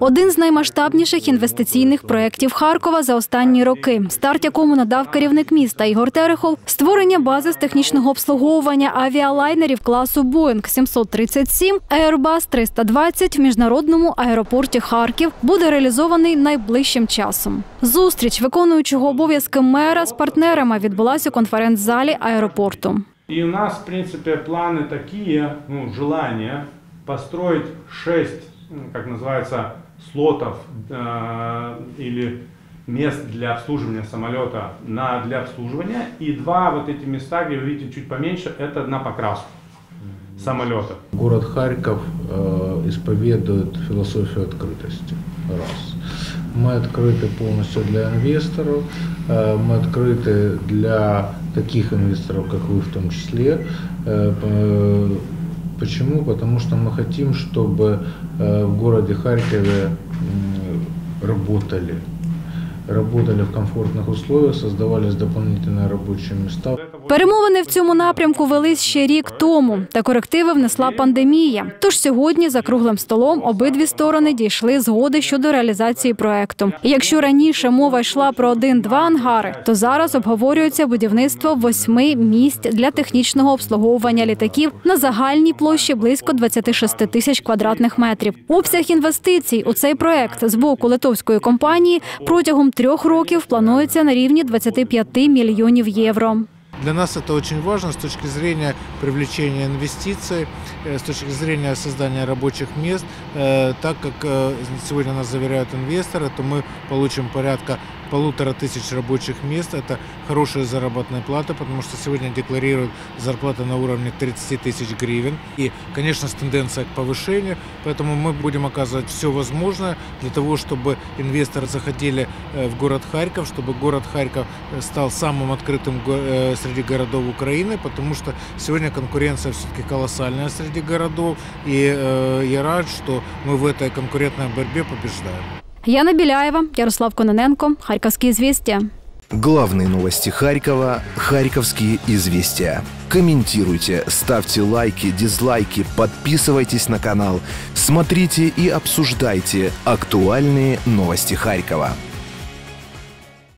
Один з наймасштабніших інвестиційних проєктів Харкова за останні роки, старт якому надав керівник міста Ігор Терехов, створення бази з технічного обслуговування авіалайнерів класу Boeing 737, Airbus 320 в міжнародному аеропорті Харків буде реалізований найближчим часом. Зустріч виконуючого обов'язки мера з партнерами відбулася у конференц-залі аеропорту. И у нас, в принципе, планы такие, желание построить 6, как называется, слотов или мест для обслуживания самолета для обслуживания. И 2 вот эти места, где вы видите чуть поменьше, это на покраску самолета. Город Харьков исповедует философию открытости. Раз. Мы открыты полностью для инвесторов, мы открыты для таких инвесторов, как вы в том числе. Почему? Потому что мы хотим, чтобы в городе Харькове работали в комфортних условиях, создавались дополнительные робочі места. Перемовини в цьому напрямку велись ще рік тому, та корективи внесла пандемія. Тож сьогодні за круглим столом обидві сторони дійшли згоди щодо реалізації проекту. І якщо раніше мова йшла про 1-2 ангари, то зараз обговорюється будівництво 8 місць для технічного обслуговування літаків на загальній площі близько 26 тисяч квадратних метрів. Обсяг інвестицій у цей проект з боку литовської компанії протягом 3 років планується на рівні 25 мільйонів євро. Для нас это очень важно с точки зрения привлечения инвестиций, с точки зрения создания рабочих мест. Так как сегодня нас заверяют инвесторы, то мы получим порядка 1500 рабочих мест. Это хорошая заработная плата, потому что сегодня декларируют зарплаты на уровне 30 тысяч гривен. И, конечно, с тенденцией к повышению. Поэтому мы будем оказывать все возможное для того, чтобы инвесторы заходили в город Харьков, чтобы город Харьков стал самым открытым среди городов Украины, потому что сегодня конкуренция все-таки колоссальная среди городов. И я рад, что мы в этой конкурентной борьбе побеждаем. Яна Біляєва, Ярослав Кононенко, Харьковские известия. Главные новости Харькова. Харьковские известия. Комментируйте, ставьте лайки, дизлайки, подписывайтесь на канал. Смотрите и обсуждайте актуальные новости Харькова.